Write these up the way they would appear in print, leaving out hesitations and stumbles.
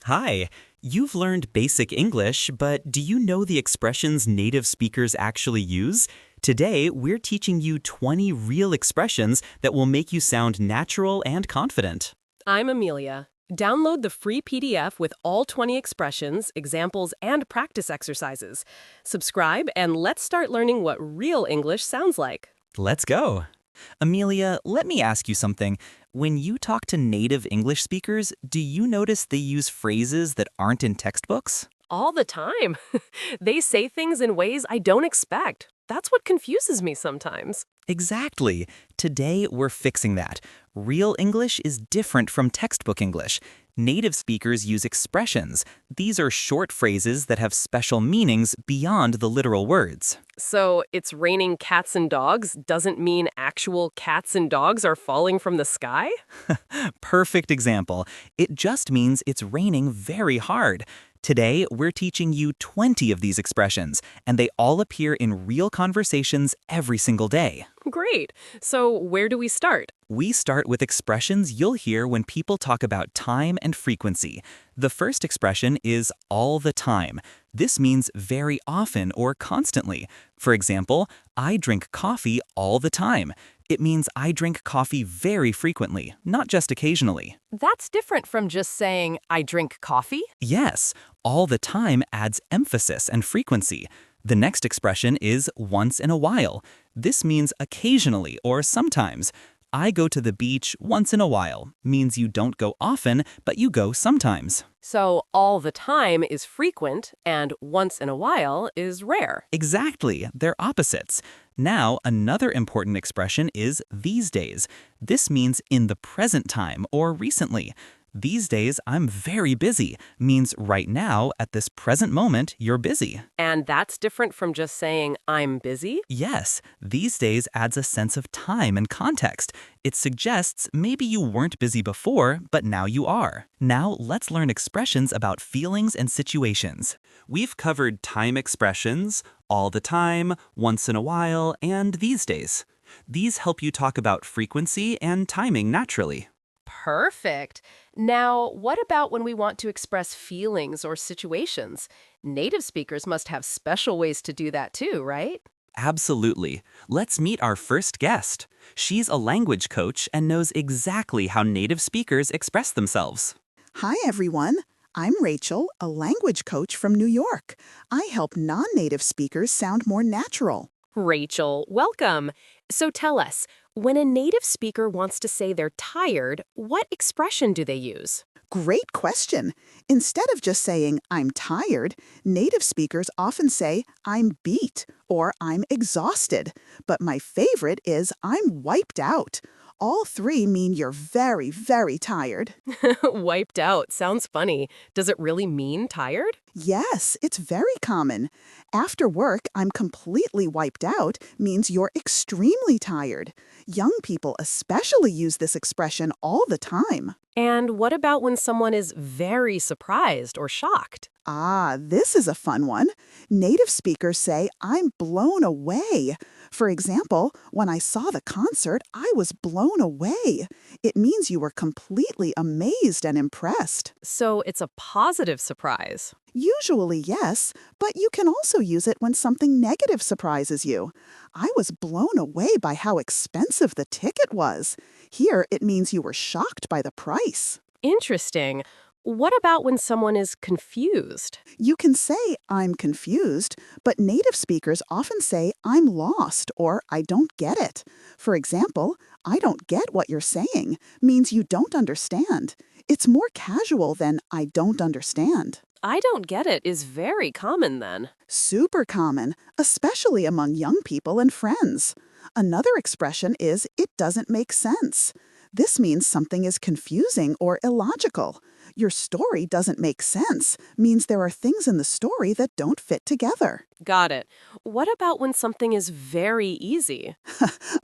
Hi, you've learned basic English, but do you know the expressions native speakers actually use? Today, we're teaching you 20 real expressions that will make you sound natural and confident. I'm Amelia. Download the free PDF with all 20 expressions, examples, and practice exercises. Subscribe and let's start learning what real English sounds like. Let's go. Amelia, let me ask you something. When you talk to native English speakers, do you notice they use phrases that aren't in textbooks? All the time. They say things in ways I don't expect. That's what confuses me sometimes. Exactly. Today, we're fixing that. Real English is different from textbook English. Native speakers use expressions. These are short phrases that have special meanings beyond the literal words. So, it's raining cats and dogs doesn't mean actual cats and dogs are falling from the sky? Perfect example. It just means it's raining very hard. Today, we're teaching you 20 of these expressions, and they all appear in real conversations every single day. Great. So, where do we start? We start with expressions you'll hear when people talk about time and frequency. The first expression is all the time. This means very often or constantly. For example, I drink coffee all the time. It means I drink coffee very frequently, not just occasionally. That's different from just saying, I drink coffee. Yes, all the time adds emphasis and frequency. The next expression is once in a while. This means occasionally or sometimes. I go to the beach once in a while means you don't go often, but you go sometimes. So, all the time is frequent, and once in a while is rare. Exactly, they're opposites. Now, another important expression is these days. This means in the present time or recently. These days, I'm very busy means right now, at this present moment, you're busy. And that's different from just saying, I'm busy? Yes, these days adds a sense of time and context. It suggests maybe you weren't busy before, but now you are. Now, let's learn expressions about feelings and situations. We've covered time expressions, all the time, once in a while, and these days. These help you talk about frequency and timing naturally. Perfect. Now, what about when we want to express feelings or situations? Native speakers must have special ways to do that too, right? Absolutely. Let's meet our first guest. She's a language coach and knows exactly how native speakers express themselves. Hi, everyone. I'm Rachel, a language coach from New York. I help non-native speakers sound more natural. Rachel, welcome. So tell us, when a native speaker wants to say they're tired, what expression do they use? Great question. Instead of just saying, I'm tired, native speakers often say, I'm beat or I'm exhausted. But my favorite is, I'm wiped out. All three mean you're very, very tired. Wiped out. Sounds funny. Does it really mean tired? Yes, it's very common. After work, I'm completely wiped out means you're extremely tired. Young people especially use this expression all the time. And what about when someone is very surprised or shocked? Ah, this is a fun one. Native speakers say, I'm blown away. For example, when I saw the concert, I was blown away. It means you were completely amazed and impressed. So it's a positive surprise. Usually, yes, but you can also use it when something negative surprises you. I was blown away by how expensive the ticket was. Here, it means you were shocked by the price. Interesting. What about when someone is confused? You can say, I'm confused, but native speakers often say, I'm lost or I don't get it. For example, I don't get what you're saying means you don't understand. It's more casual than I don't understand. I don't get it is very common then. Super common, especially among young people and friends. Another expression is, it doesn't make sense. This means something is confusing or illogical. Your story doesn't make sense means there are things in the story that don't fit together. Got it. What about when something is very easy?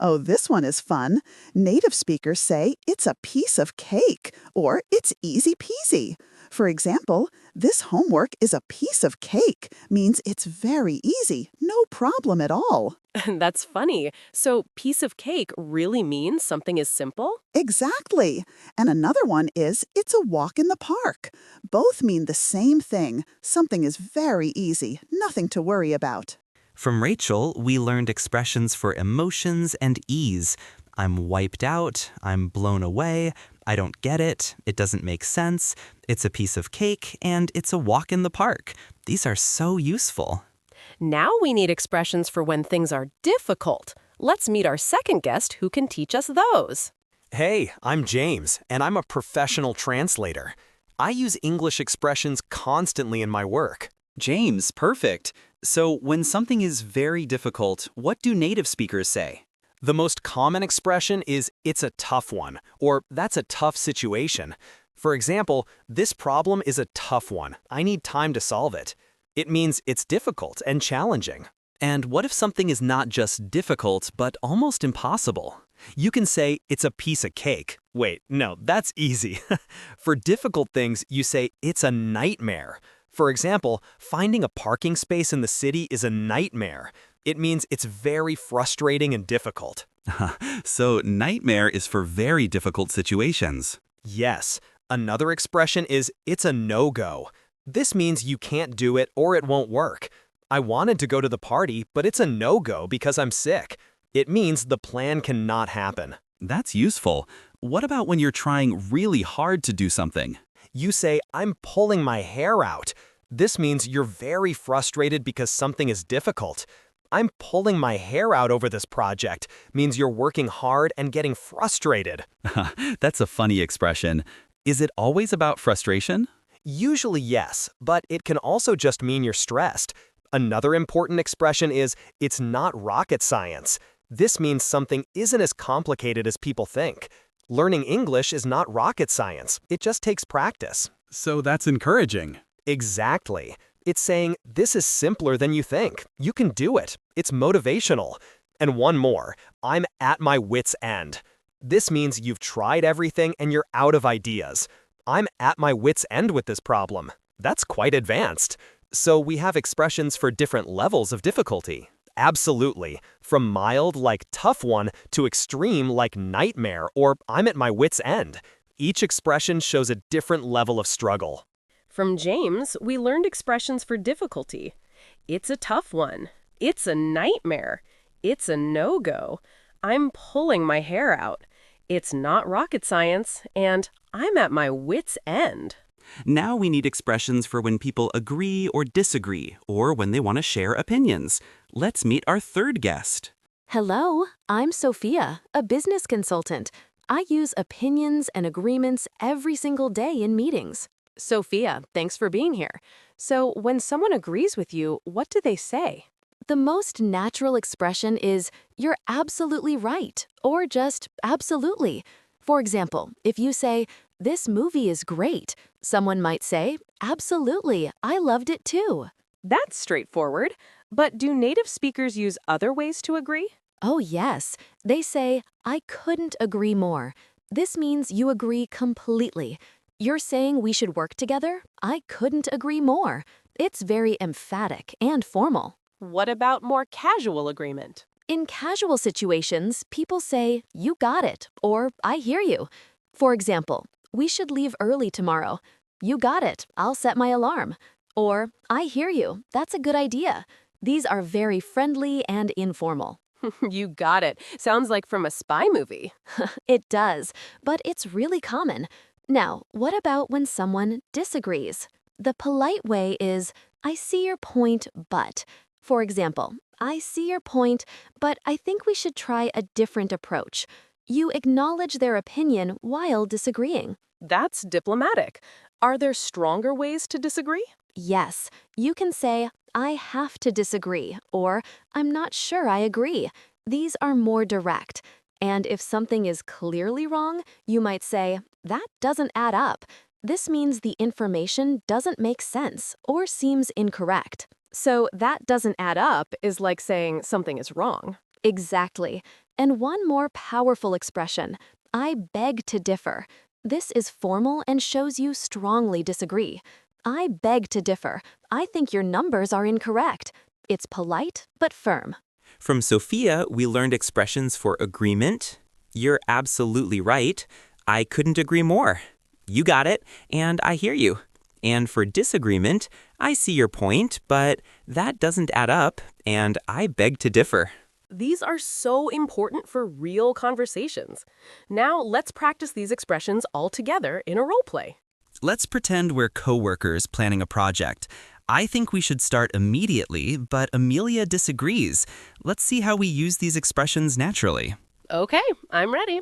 Oh, this one is fun. Native speakers say, it's a piece of cake or it's easy peasy. For example, this homework is a piece of cake means it's very easy, no problem at all. That's funny. So, piece of cake really means something is simple? Exactly. And another one is it's a walk in the park. Both mean the same thing. Something is very easy, nothing to worry about. From Rachel, we learned expressions for emotions and ease. I'm wiped out, I'm blown away, I don't get it doesn't make sense, it's a piece of cake, and it's a walk in the park. These are so useful. Now we need expressions for when things are difficult. Let's meet our second guest who can teach us those. Hey, I'm James, and I'm a professional translator. I use English expressions constantly in my work. James, perfect. So when something is very difficult, what do native speakers say? The most common expression is, "It's a tough one," or "That's a tough situation." For example, "This problem is a tough one. I need time to solve it." It means it's difficult and challenging. And what if something is not just difficult, but almost impossible? You can say, "It's a piece of cake." Wait, no, that's easy. For difficult things, you say, "It's a nightmare." For example, finding a parking space in the city is a nightmare. It means it's very frustrating and difficult. So nightmare is for very difficult situations. Yes, another expression is, "It's a no-go." This means you can't do it or it won't work. I wanted to go to the party, but it's a no-go because I'm sick. It means the plan cannot happen. That's useful. What about when you're trying really hard to do something? You say, "I'm pulling my hair out." This means you're very frustrated because something is difficult. "I'm pulling my hair out over this project" means you're working hard and getting frustrated. That's a funny expression. Is it always about frustration? Usually yes, but it can also just mean you're stressed. Another important expression is, "It's not rocket science." This means something isn't as complicated as people think. Learning English is not rocket science. It just takes practice. So that's encouraging. Exactly. It's saying, "This is simpler than you think. You can do it." It's motivational. And one more, "I'm at my wit's end." This means you've tried everything and you're out of ideas. "I'm at my wit's end with this problem." That's quite advanced. So we have expressions for different levels of difficulty. Absolutely. From mild, like tough one, to extreme, like nightmare, or "I'm at my wit's end." Each expression shows a different level of struggle. From James, we learned expressions for difficulty. It's a tough one. It's a nightmare. It's a no-go. I'm pulling my hair out. It's not rocket science. And I'm at my wit's end. Now we need expressions for when people agree or disagree, or when they want to share opinions. Let's meet our third guest. Hello, I'm Sophia, a business consultant. I use opinions and agreements every single day in meetings. Sophia, thanks for being here. So, when someone agrees with you, what do they say? The most natural expression is, "You're absolutely right," or just "absolutely." For example, if you say, "This movie is great," someone might say, "Absolutely, I loved it too." That's straightforward. But do native speakers use other ways to agree? Oh, yes. They say, "I couldn't agree more." This means you agree completely. You're saying we should work together? I couldn't agree more. It's very emphatic and formal. What about more casual agreement? In casual situations, people say, "You got it," or "I hear you." For example, "We should leave early tomorrow." "You got it, I'll set my alarm." Or, "I hear you, that's a good idea." These are very friendly and informal. You got it. Sounds like from a spy movie. It does, but it's really common. Now, what about when someone disagrees? The polite way is, "I see your point, but." For example, "I see your point, but I think we should try a different approach." You acknowledge their opinion while disagreeing. That's diplomatic. Are there stronger ways to disagree? Yes, you can say, "I have to disagree," or "I'm not sure I agree." These are more direct. And if something is clearly wrong, you might say, "That doesn't add up." This means the information doesn't make sense or seems incorrect. So that doesn't add up is like saying something is wrong. Exactly. And one more powerful expression, "I beg to differ." This is formal and shows you strongly disagree. I beg to differ. I think your numbers are incorrect. It's polite but firm. From Sophia, we learned expressions for agreement. You're absolutely right. I couldn't agree more. You got it, and I hear you. And for disagreement, I see your point, but that doesn't add up, and I beg to differ. These are so important for real conversations. Now let's practice these expressions all together in a role play. Let's pretend we're coworkers planning a project. I think we should start immediately, but Amelia disagrees. Let's see how we use these expressions naturally. Okay, I'm ready.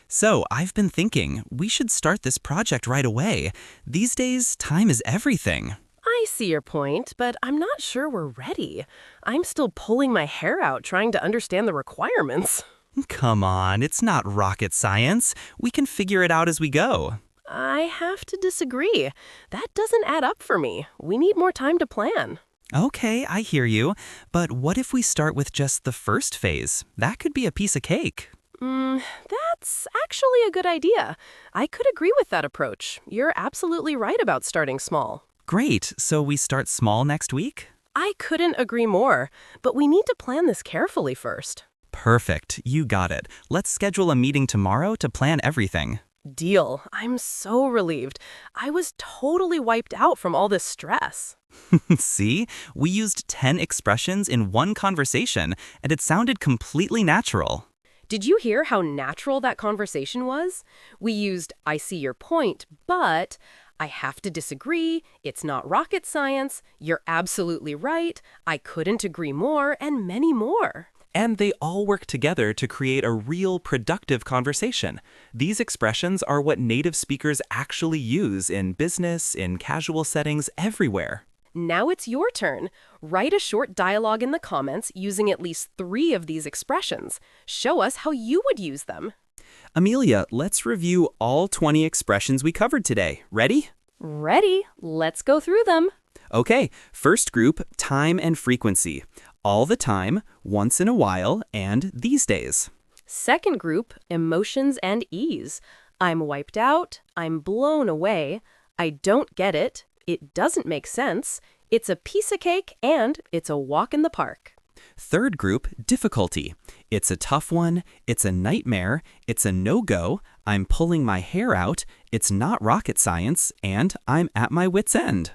So, I've been thinking, we should start this project right away. These days, time is everything. I see your point, but I'm not sure we're ready. I'm still pulling my hair out trying to understand the requirements. Come on, it's not rocket science. We can figure it out as we go. I have to disagree. That doesn't add up for me. We need more time to plan. Okay, I hear you. But what if we start with just the first phase? That could be a piece of cake. That's actually a good idea. I could agree with that approach. You're absolutely right about starting small. Great, so we start small next week? I couldn't agree more, but we need to plan this carefully first. Perfect, you got it. Let's schedule a meeting tomorrow to plan everything. Deal. I'm so relieved. I was totally wiped out from all this stress. See? We used 10 expressions in one conversation, and it sounded completely natural. Did you hear how natural that conversation was? We used, I see your point, but I have to disagree, it's not rocket science, you're absolutely right, I couldn't agree more, and many more. And they all work together to create a real productive conversation. These expressions are what native speakers actually use in business, in casual settings, everywhere. Now it's your turn. Write a short dialogue in the comments using at least 3 of these expressions. Show us how you would use them. Amelia, let's review all 20 expressions we covered today. Ready? Ready. Let's go through them. Okay, first group, time and frequency. All the time, once in a while, and these days. Second group, emotions and ease. I'm wiped out, I'm blown away, I don't get it, it doesn't make sense, it's a piece of cake, and it's a walk in the park. Third group, difficulty. It's a tough one, it's a nightmare, it's a no-go, I'm pulling my hair out, it's not rocket science, and I'm at my wit's end.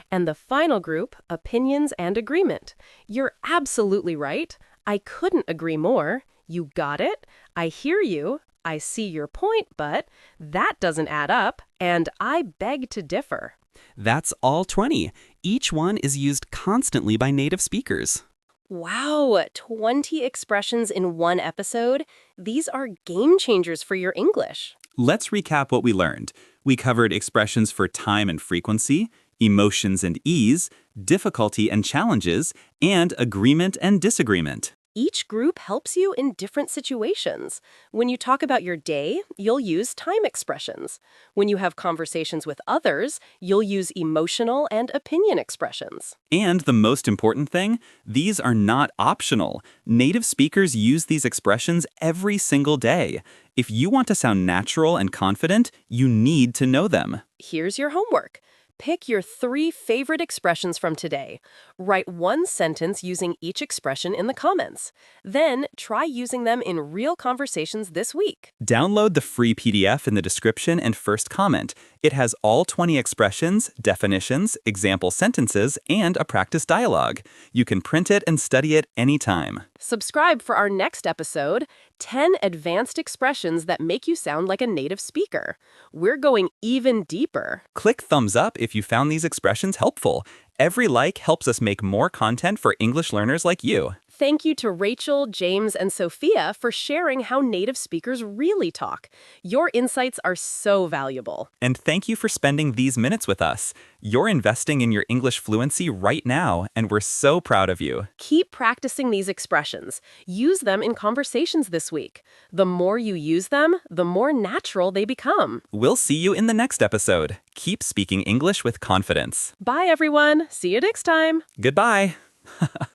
And the final group, opinions and agreement. You're absolutely right. I couldn't agree more. You got it. I hear you. I see your point, but that doesn't add up, and I beg to differ. That's all 20. Each one is used constantly by native speakers. Wow, 20 expressions in one episode? These are game changers for your English. Let's recap what we learned. We covered expressions for time and frequency, emotions and ease, difficulty and challenges, and agreement and disagreement. Each group helps you in different situations. When you talk about your day, you'll use time expressions. When you have conversations with others, you'll use emotional and opinion expressions. And the most important thing, these are not optional. Native speakers use these expressions every single day. If you want to sound natural and confident, you need to know them. Here's your homework. Pick your 3 favorite expressions from today. Write 1 sentence using each expression in the comments. Then try using them in real conversations this week. Download the free PDF in the description and first comment. It has all 20 expressions, definitions, example sentences, and a practice dialogue. You can print it and study it anytime. Subscribe for our next episode, 10 advanced expressions that make you sound like a native speaker. We're going even deeper. Click thumbs up if you found these expressions helpful. Every like helps us make more content for English learners like you. Thank you to Rachel, James, and Sophia for sharing how native speakers really talk. Your insights are so valuable. And thank you for spending these minutes with us. You're investing in your English fluency right now, and we're so proud of you. Keep practicing these expressions. Use them in conversations this week. The more you use them, the more natural they become. We'll see you in the next episode. Keep speaking English with confidence. Bye, everyone. See you next time. Goodbye.